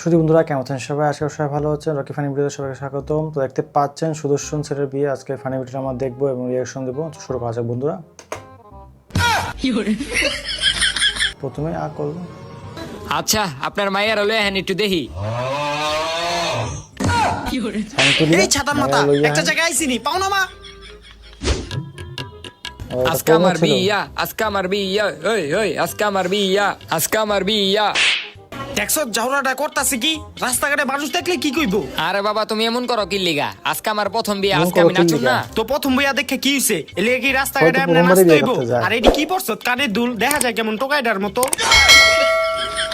সুধী বন্ধুরা কেমন আছেন সবাই? আজকে সবাই ভালো আছেন। রকি ফানি ভিডিওতে সবাইকে স্বাগতম। তো দেখতে পাচ্ছেন সুদর্শন স্যারের বিয়ে। আজকে ফানি ভিডিওটা আমরা দেখবো এবং রিয়াকশন দেবো। তো শুরু করা যাক বন্ধুরা। প্রথমে করবো আচ্ছা আপনার মায়ের হলো হ্যাঁ একটু দেখি। এই ছাতার মাথা একটা জায়গায় আইছিনি পাও না মা। আজকে আমার বিয়া, আজকে আমার বিয়া, ওই ওই আজকে আমার বিয়া, আজকে আমার বিয়া। দেখছো ঝগড়াটা করতাছে কি? রাস্তাঘাটে মানুষ দেখলে কি কইবো? আরে বাবা তুমি এমন করো কি লিগা? আজকে আমার প্রথম বিয়া, আজকে আমি নাচুম না? তো প্রথম বইয়া দেখে কি হইছে? এলে কি রাস্তাঘাটে হয়তো আপনি প্রথমবারই নাচতে বিয়ে হইবো? করতে যায়। আর এডি কি পড়ছ? কানে দুল দেখা যায় কেমন টোকাইডার মতো।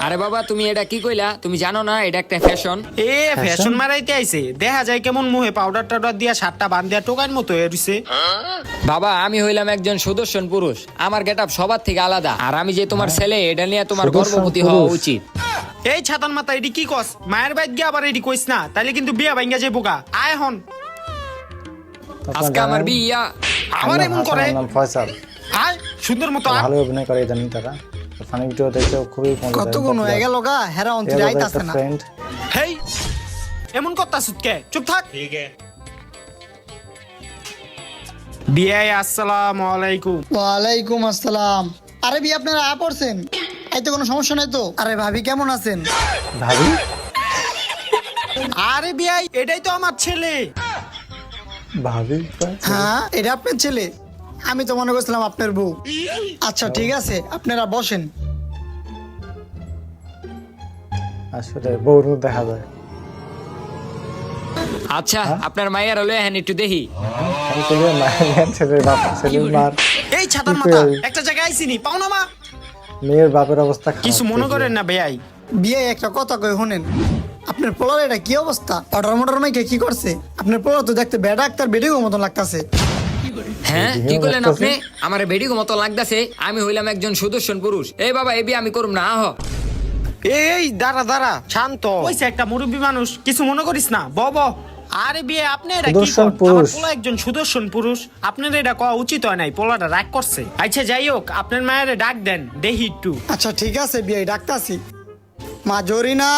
আরে বাবা তুমি এটা কি কইলা? তুমি জানো না এটা একটা ফ্যাশন? এ ফ্যাশন মারাইতে আইছে। দেখা যায় কেমন মুহে পাউডার টাউডার দিয়া শার্টটা বান্ধিয়া টোকাইর মতো হইছে। বাবা আমি হইলাম একজন সুদর্শন পুরুষ, আমার গেটআপ সবার থেকে আলাদা। আর আমি যে তোমার ছেলে এটা নিয়ে তোমার সুদর্শন গর্ববতী হওয়া পুরুষ। উচিত। এই ছাতার মাথা এডি কি কস? মায়ের বাইত গিয়া আবার এডি কইস না, তাইলে কিন্তু বিয়া ভাঙ্গা যাইবো গা। আয় হন আজকে আমার বিয়া। আবার এমন করে। নাম ফয়সাল। আয় সুন্দর মতো আয়। ভালো অভিনয় করে ইদানিং তারা। ফানি ভিডিও দেখতে খুবই কত গুণ হয়ে গেল গা হেরা অন্তরে আইতাছে না। ফ্রেন্ড হেই এমন করতাছিস কে? চুপ থাক। বিয়াই আসসালামু আলাইকুম। ওয়ালাইকুম আসসালাম। আরে ভাই আপনারা আয়া পড়ছেন? এই তো কোনো সমস্যা নাই তো? আরে ভাবি কেমন আছেন? ভাবি আরে বিয়াই এটাই তো আমার ছেলে। ভাবি হ্যাঁ এটা আপনার ছেলে? আমি তো মনে করছিলাম আপনার বউ। আচ্ছা ঠিক আছে আপনারা বসেন। আসলে বউর মতো দেখা যায়। আচ্ছা আপনার মায়ের হলো হ্যাঁ একটু দেখি। আমি তো মায়ের ছেলের বাপ, ছেলের মার, এই ছাতার কি মাথা কই? একটা জায়গায় আইছিনি পাও না মা। মেয়ের বাপের অবস্থা খারাপ। কিছু মনে করেন না বেয়াই। বিয়ে একটা কথা কই শুনেন। আপনার পোলার এটা কি অবস্থা? অর্ডার মোটর মাইকে কি করছে? আপনার পোলা তো দেখতে বেডা ডাক্তার বেডিগো মতন লাগতাছে। হ্যাঁ কি ভিডিও করলেন দেখতাছি। আপনি? আমার বেডিগো মতো লাগতাছে। আমি হইলাম একজন সুদর্শন পুরুষ। এই বাবা এই বিয়ে আমি করুম না। আহ এই দাঁড়া দাঁড়া শান্ত কইছে একটা মুরব্বী মানুষ, কিছু মনে করিস না ব। আরে বিয়ে আপনি এটা কি সুদর্শন করেন? পুরুষ। আমার পোলা একজন সুদর্শন পুরুষ, আপনার এটা কওয়া উচিত হয় নাই। পোলাটা রাগ করছে। আচ্ছা যাই হোক আপনার মায়ের ডাক দেন দেখি একটু। আচ্ছা ঠিক আছে বিয়ে ডাক্তাছি। মা জরিনা।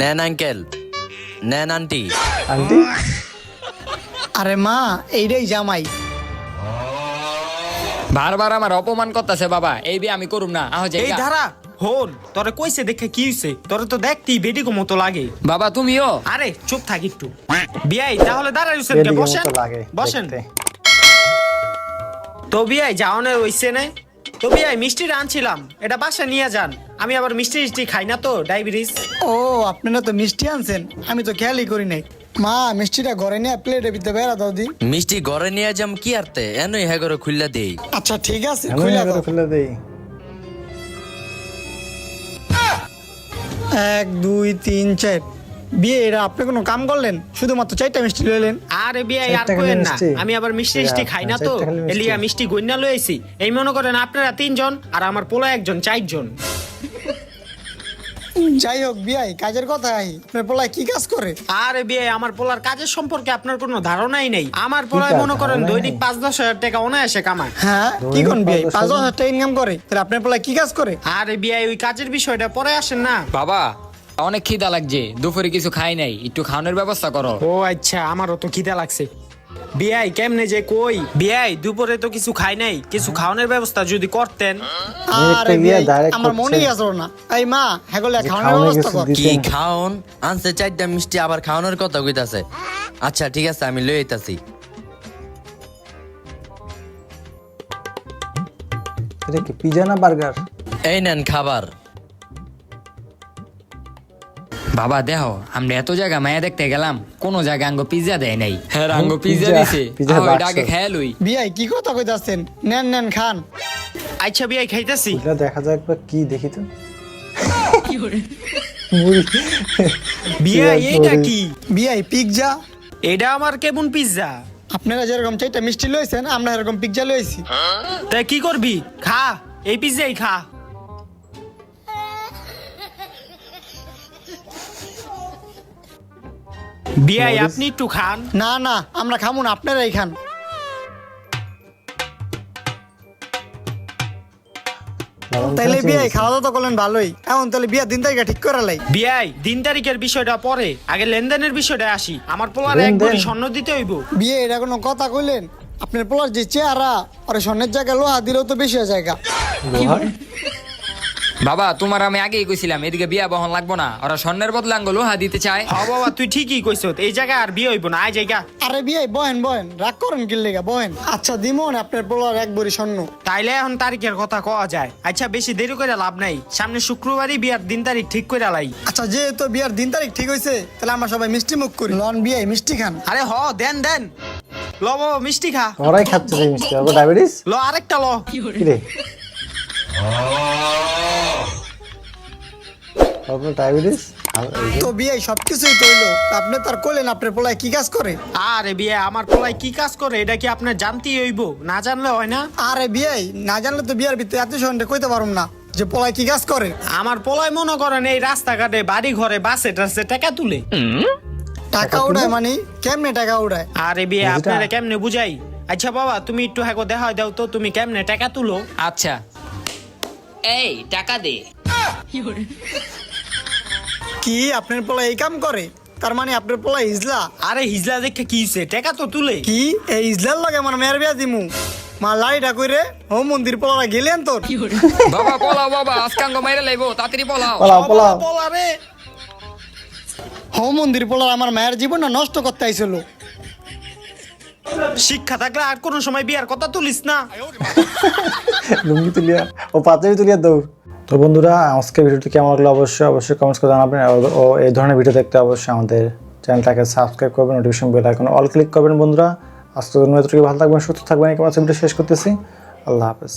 নেন আঙ্কেল, নেন আন্টি। আন্টি আরে মা এইটাই জামাই। বারবার আমার অপমান করতেছে বাবা। এই বিয়ে আমি করুম না। আহ এই জায়গা ধারা হন তোরে কইছে দেখে কি হইছে? তোরে তো দেখতেই বেডিগো মতো লাগে। বাবা তুমিও। আরে চুপ থাক একটু। বিয়াই তাহলে দাঁড়াই রইছেন কে? এদিকে বসেন মতো লাগে বসেন। দেখতে। তো বিয়াই যাওনের হইছে না? তো বিয়াই মিষ্টি আনছিলাম, এটা বাসা নিয়ে যান। আমি আবার মিষ্টি টিষ্টি খাই না তো, ডায়াবেটিস। ও আপনারা তো মিষ্টি আনছেন, আমি তো খেয়ালই করি নাই। মা মিষ্টিটা ঘরে নিয়ে প্লেটে ভিতরে বেড়া দাও দি। মিষ্টি ঘরে নিয়ে যাম কি আরতে এনই হ্যাঁ করে খুললা দেই। আচ্ছা ঠিক আছে আমি খুলে আগে দাও। খুলে দেই। 1 2 3 4। বিয়ে এটা আপনি কোনো কাম করলেন? শুধুমাত্র 4টা মিষ্টি লইলেন। আরে বিয়াই আর চারটা খালি কইেন না, মিষ্টি? আমি আবার মিষ্টি টিষ্টি খাই না তো, চারটা খালি মিষ্টি? এলিয়া মিষ্টি গইনা লইছি। এই মনে করেন আপনারা 3 জন আর আমার পোলা একজন 4 জন। যাই হোক বিয়াই কাজের কথা আই, আপনার পোলায় কি কাজ করে? আরে বিয়াই আমার পোলার কাজের সম্পর্কে আপনার কোনো ধারণাই নেই। আমার পোলায় কাজ? মনে করেন ধারণাই দৈনিক নেই। 5-10 হাজার টাকা অনায়াসে কামায়। হ্যাঁ কি দৈনিক কোন বিয়াই 5,000 5,000 টাকা ইনকাম করে? তাহলে আপনার পোলায় কি কাজ করে? আরে বিয়াই ওই কাজের বিষয়টা পরে আসেন না। বাবা অনেক খিদা লাগছে, দুপুরে কিছু খাই নাই, একটু খাওয়ানোর ব্যবস্থা করো। ও আচ্ছা আমারও তো খিদা লাগছে। বিয়াই কেমনে যে কই? বিয়াই দুপুরে তো কিছু খাই নাই, কিছু খাওয়ানোর ব্যবস্থা যদি করতেন। আরে গিয়ে বিয়াই direct আমার করছে। মনেই আসলো না। এই মা হেগলে যে খাওয়ানোর খাওয়ানো ব্যবস্থা কিছু কর। দিতে- কি খাওন আনছে 4টা মিষ্টি আবার খাওয়ানোর কথা কইতাছে। আচ্ছা ঠিক আছে আমি লই আইতাছি। এটা কি পিজা না বার্গার? এই নেন খাবার। বাবা দেখো আমরা এত জায়গা মায়া দেখতে গেলাম, কোন জায়গা আঙ্গ পিজ্জা দেয় নাই। হ্যাঁ আঙ্গ পিজ্জা পিজ্জা, দিছে। পিজ্জার আহ, এটা বাক্স। আগে খেয়ে লই। বিয়াই কি কথা কইতাছেন? নেন নেন খান। আচ্ছা বিয়াই খাইতেছি। এটা দেখা যাক একবার কি দেখি তো। মুড়ি। বিয়াই পেঁয়াজ, এইটা মরিচ। কি? বিয়াই পিৎজা। এটা আমার কেমন পিজ্জা? আপনারা যেরকম 4টা মিষ্টি লইছেন আমরা এরকম পিৎজা লইছি। তাই কি করবি? খা, এই পিজ্জাই খা। বিয়াই মরিচ। আপনি একটু খান। না না আমরা খামু না, আপনারাই খান। তাইলে বিয়ে খাওয়া দাওয়া তো করলেন ভালোই, এখন তাহলে বিয়ের দিন তারিখটা ঠিক করে লাই। বিয়াই দিন তারিখের বিষয়টা পরে, আগে লেনদেনের বিষয়টা আসি। আমার পোলার এক লেনদেন? ভরি স্বর্ণ দিতে হইব। বিয়ে এটা কোনো কথা কইলেন? আপনার পোলার যে চেহারা, আর স্বর্ণের জায়গায় লোহা দিলেও তো বেশি হয়ে জায়গা। লোহার? বাবা তোমার আমি আগেই কইছিলাম এদিকে বিয়া বহন লাগবো না, ওরা স্বর্ণের বদলে আঙ্গুল লোহা দিতে চায়। হ বাবা তুই ঠিকই কইছ, এই জায়গায় আর বিয়ে হইব না, আয় জায়গা। আরে বিয়ে বহেন বহেন, রাগ করেন কি লেগা, বহেন। আচ্ছা দিমন আপনার পোলার এক ভরি স্বর্ণ। তাইলে এখন তারিখের কথা কওয়া যায়। আচ্ছা বেশি দেরি করে লাভ নাই, সামনে শুক্রবারই বিয়ার দিন তারিখ ঠিক করে লাই। আচ্ছা যেহেতু বিয়ার দিন তারিখ ঠিক হয়েছে, তাহলে আমরা সবাই মিষ্টি মুখ করি। লন বিয়ে মিষ্টি খান। আরে হ দেন দেন, ল বাবা মিষ্টি খা। ওরাই খাচ্ছে সেই মিষ্টি, ওর ডায়াবেটিস ল আরেকটা ল। কি রে? ওর ডায়াবেটিস? তো বিয়ে সবকিছুই তো হইলো, তা আপনি তার কইলেন আপনার পোলায় কি কাজ করে? আরে বিয়ে আমার পোলায় কি কাজ করে এটা কি আপনার জানতেই হইব? না জানলে হয় না। আরে বিয়ে না জানলে তো বিয়ার ভিতরে এত সন্ধ্যে কইতে পারুম না যে পোলায় কি কাজ করে। আমার পোলায় মনে করেন এই রাস্তাঘাটে বাড়ি ঘরে বাসে টাসে টাকা তুলে। টাকা উড়ায় মানে কেমনে টাকা উড়ায়? আরে বিয়ে আপনারা কেমনে বুঝাই? আচ্ছা বাবা তুমি একটু হ্যাঁ দেখা দাও তো, তুমি কেমনে টাকা তুলো? আচ্ছা এই টাকা দে। কি আপনার পোলায় এই কাম করে? তার মানে আপনার পোলায় ইজলা? আরে হিজলা দেখে কি হইছে, টাকা তো তুলে। কি এই ইজলার লাগে আমার মেয়ের বিয়া দিমু? মা লাইটা কইরে ও মন্দির পোলারা গেলেন তোর। বাবা পলাও বাবা, আজকাঙ্গ মাইরা লাইবো, তাড়াতাড়ি পলাও। পোলাও পোলাও। পোলা রে হো মন্দির পোলার আমার মায়ের জীবনটা নষ্ট করতে আইছিল। শিক্ষা থাকলে আর কোনো সময় বিয়ার কথা তুলিস না। লুঙ্গি তুলিয়া ও পাঞ্জাবি তুলিয়া দৌড়। তো বন্ধুরা আজকে ভিডিওটি কেমন লাগলো অবশ্যই কমেন্টস করে জানাবেন। ও এই ধরনের ভিডিও দেখতে অবশ্যই আমাদের চ্যানেলটাকে সাবস্ক্রাইব করবেন, নোটিফিকেশন বেল আইকনে অল ক্লিক করবেন। বন্ধুরা আজকের জন্য এতটুকু, ভালো থাকবেন, সুস্থ থাকবেন। এই ভিডিও শেষ করতেছি। আল্লাহ হাফেজ।